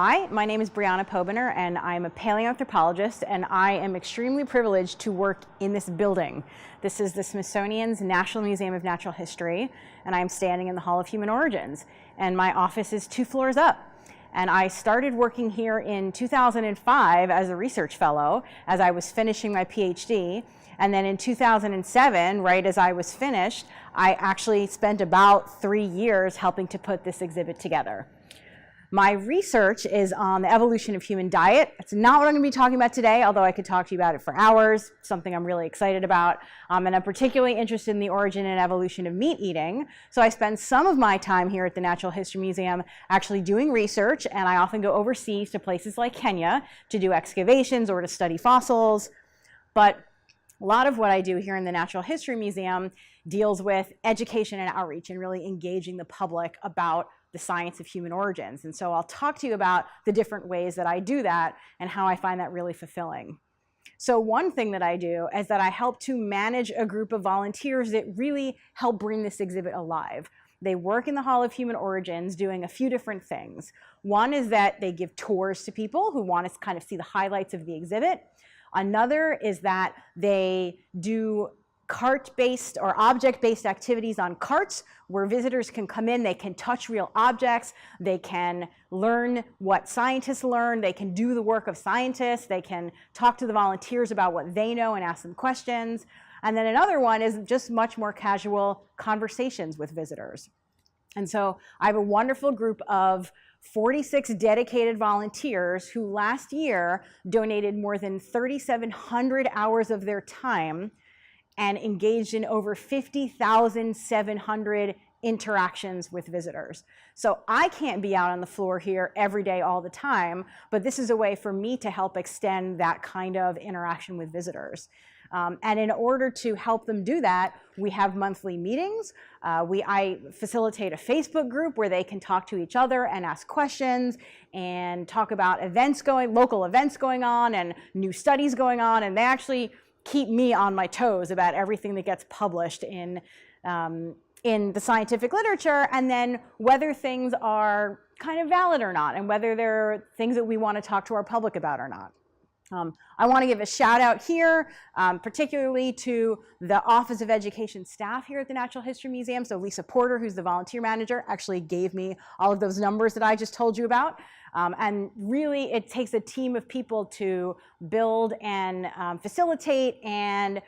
Hi, my name is Briana Pobiner, and I'm a paleoanthropologist, and I am extremely privileged to work in this building. This is the Smithsonian's National Museum of Natural History, and I'm standing in the Hall of Human Origins, and my office is 2 floors up. And I started working here in 2005 as a research fellow as I was finishing my PhD. And then in 2007, right as I was finished, I actually spent about 3 years helping to put this exhibit together. My research is on the evolution of human diet. It's not what I'm going to be talking about today, although I could talk to you about it for hours, something I'm really excited about. And I'm particularly interested in the origin and evolution of meat eating. So I spend some of my time here at the Natural History Museum actually doing research, and I often go overseas to places like Kenya to do excavations or to study fossils. But a lot of what I do here in the Natural History Museum deals with education and outreach and really engaging the public about the science of human origins. And so I'll talk to you about the different ways that I do that and how I find that really fulfilling. So one thing that I do is that I help to manage a group of volunteers that really help bring this exhibit alive. They work in the Hall of Human Origins doing a few different things. One is that they give tours to people who want to kind of see the highlights of the exhibit. Another is that they do cart-based or object-based activities on carts where visitors can come in, they can touch real objects, they can learn what scientists learn, they can do the work of scientists, they can talk to the volunteers about what they know and ask them questions. And then another one is just much more casual conversations with visitors. And so I have a wonderful group of 46 dedicated volunteers who last year donated more than 3,700 hours of their time and engaged in over 50,700 interactions with visitors. So I can't be out on the floor here every day all the time, but this is a way for me to help extend that kind of interaction with visitors. And in order to help them do that, we have monthly meetings. I facilitate a Facebook group where they can talk to each other and ask questions and talk about local events going on and new studies going on, and they actually keep me on my toes about everything that gets published in the scientific literature, and then whether things are kind of valid or not, and whether they're things that we want to talk to our public about or not. I want to give a shout out here, particularly to the Office of Education staff here at the Natural History Museum. So Lisa Porter, who's the volunteer manager, actually gave me all of those numbers that I just told you about. And really, it takes a team of people to build and facilitate and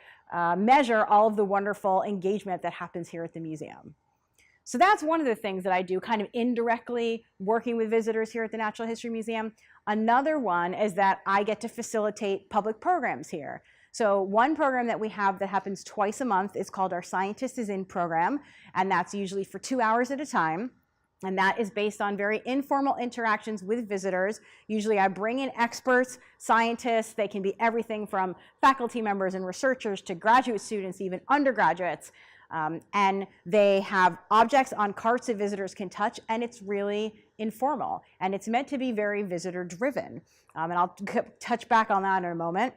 measure all of the wonderful engagement that happens here at the museum. So that's one of the things that I do, kind of indirectly working with visitors here at the Natural History Museum. Another one is that I get to facilitate public programs here. So one program that we have that happens twice a month is called our Scientist is In program, and that's usually for 2 hours at a time. And that is based on very informal interactions with visitors. Usually I bring in experts, scientists. They can be everything from faculty members and researchers to graduate students, even undergraduates. And they have objects on carts that visitors can touch, and it's really informal. And it's meant to be very visitor-driven. And I'll touch back on that in a moment.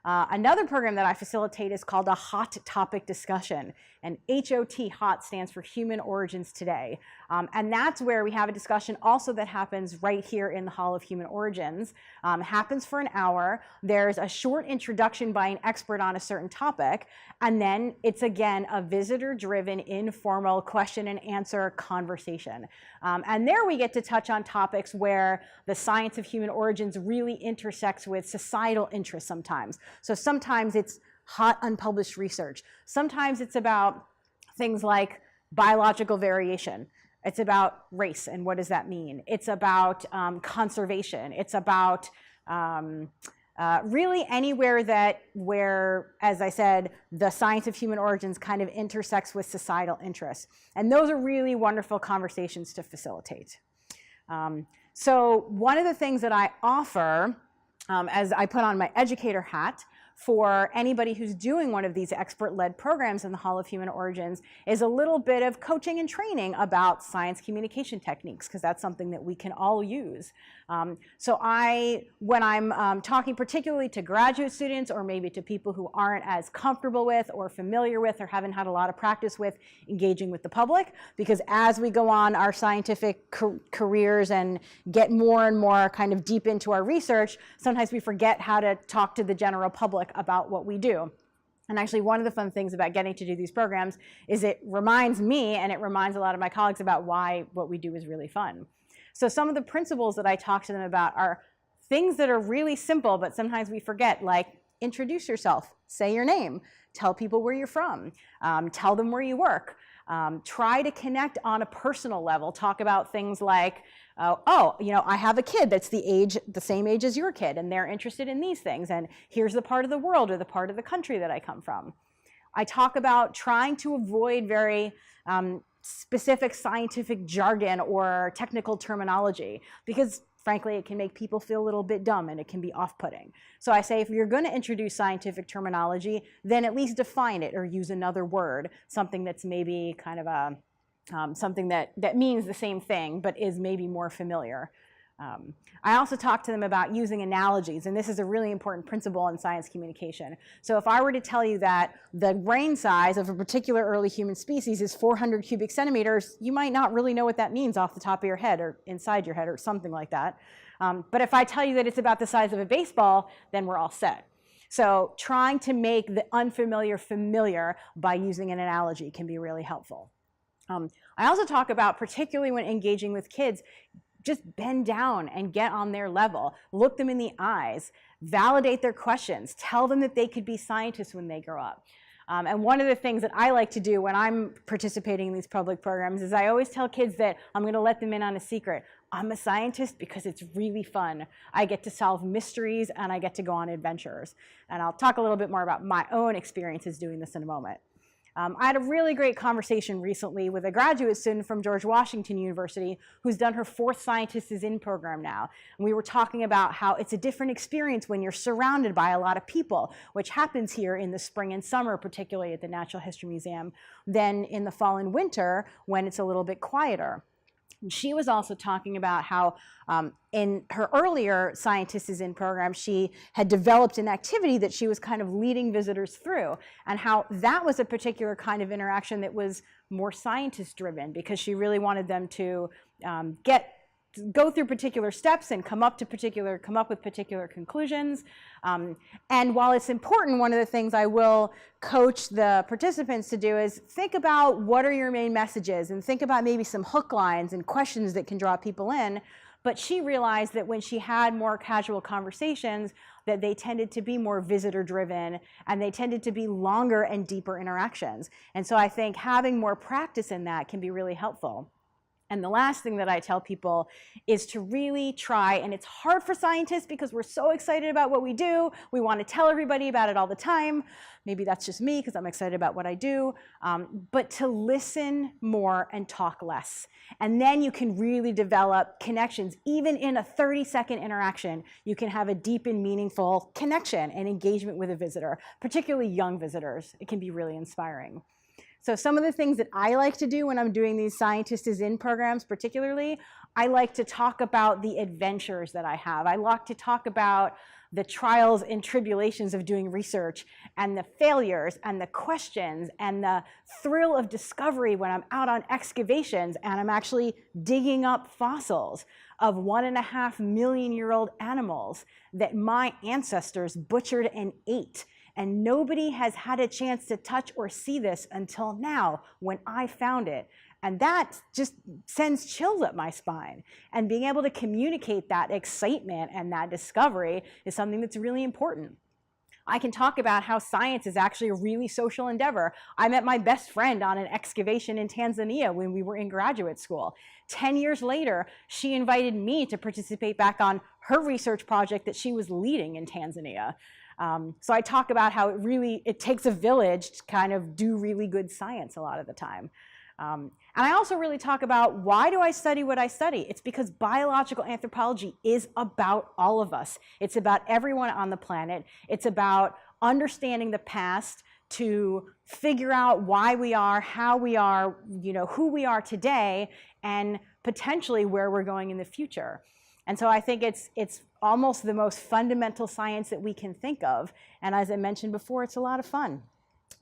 Another program that I facilitate is called a Hot Topic Discussion, and HOT, HOT, stands for Human Origins Today. And that's where we have a discussion also that happens right here in the Hall of Human Origins. Happens for an hour. There's a short introduction by an expert on a certain topic, and then it's again a visitor-driven, informal question and answer conversation. And there we get to touch on topics where the science of human origins really intersects with societal interests sometimes. So sometimes it's hot unpublished research. Sometimes it's about things like biological variation. It's about race and what does that mean. It's about conservation. It's about really anywhere where, as I said, the science of human origins kind of intersects with societal interests. And those are really wonderful conversations to facilitate. So one of the things that I offer as I put on my educator hat for anybody who's doing one of these expert-led programs in the Hall of Human Origins is a little bit of coaching and training about science communication techniques, because that's something that we can all use. So when I'm talking particularly to graduate students, or maybe to people who aren't as comfortable with or familiar with or haven't had a lot of practice with engaging with the public, because as we go on our scientific careers and get more and more kind of deep into our research, sometimes we forget how to talk to the general public about what we do. And actually, one of the fun things about getting to do these programs is it reminds me, and it reminds a lot of my colleagues, about why what we do is really fun. So some of the principles that I talk to them about are things that are really simple, but sometimes we forget, like introduce yourself, say your name, tell people where you're from, tell them where you work. Try to connect on a personal level. Talk about things like, oh, you know, I have a kid that's the same age as your kid, and they're interested in these things, and here's the part of the world or the part of the country that I come from. I talk about trying to avoid very specific scientific jargon or technical terminology, because frankly, it can make people feel a little bit dumb and it can be off-putting. So I say, if you're going to introduce scientific terminology, then at least define it or use another word, something that's maybe kind of something that means the same thing but is maybe more familiar. I also talk to them about using analogies, and this is a really important principle in science communication. So if I were to tell you that the brain size of a particular early human species is 400 cubic centimeters, you might not really know what that means off the top of your head or inside your head or something like that. But if I tell you that it's about the size of a baseball, then we're all set. So trying to make the unfamiliar familiar by using an analogy can be really helpful. I also talk about, particularly when engaging with kids, just bend down and get on their level. Look them in the eyes. Validate their questions. Tell them that they could be scientists when they grow up. And one of the things that I like to do when I'm participating in these public programs is I always tell kids that I'm going to let them in on a secret. I'm a scientist because it's really fun. I get to solve mysteries and I get to go on adventures. And I'll talk a little bit more about my own experiences doing this in a moment. I had a really great conversation recently with a graduate student from George Washington University who's done her 4th Scientists is In program now. And we were talking about how it's a different experience when you're surrounded by a lot of people, which happens here in the spring and summer, particularly at the Natural History Museum, than in the fall and winter when it's a little bit quieter. And she was also talking about how in her earlier Scientists is In program, she had developed an activity that she was kind of leading visitors through, and how that was a particular kind of interaction that was more scientist-driven, because she really wanted them to go through particular steps and come up with particular conclusions. And while it's important, one of the things I will coach the participants to do is think about what are your main messages, and think about maybe some hook lines and questions that can draw people in. But she realized that when she had more casual conversations, that they tended to be more visitor-driven, and they tended to be longer and deeper interactions. And so I think having more practice in that can be really helpful. And the last thing that I tell people is to really try, and it's hard for scientists because we're so excited about what we do. We want to tell everybody about it all the time. Maybe that's just me because I'm excited about what I do. But to listen more and talk less. And then you can really develop connections. Even in a 30-second interaction, you can have a deep and meaningful connection and engagement with a visitor, particularly young visitors. It can be really inspiring. So some of the things that I like to do when I'm doing these Scientists is In programs particularly, I like to talk about the adventures that I have. I like to talk about the trials and tribulations of doing research, and the failures and the questions and the thrill of discovery when I'm out on excavations and I'm actually digging up fossils of 1.5 million-year-old animals that my ancestors butchered and ate. And nobody has had a chance to touch or see this until now when I found it. And that just sends chills up my spine. And being able to communicate that excitement and that discovery is something that's really important. I can talk about how science is actually a really social endeavor. I met my best friend on an excavation in Tanzania when we were in graduate school. 10 years later, she invited me to participate back on her research project that she was leading in Tanzania. So I talk about how it takes a village to kind of do really good science a lot of the time. And I also really talk about, why do I study what I study? It's because biological anthropology is about all of us. It's about everyone on the planet. It's about understanding the past to figure out why we are, how we are, who we are today, and potentially where we're going in the future. And so I think it's almost the most fundamental science that we can think of. And as I mentioned before, it's a lot of fun.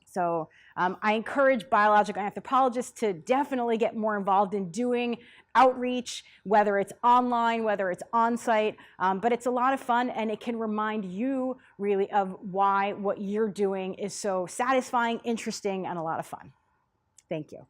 So I encourage biological anthropologists to definitely get more involved in doing outreach, whether it's online, whether it's on-site, but it's a lot of fun, and it can remind you really of why what you're doing is so satisfying, interesting, and a lot of fun. Thank you.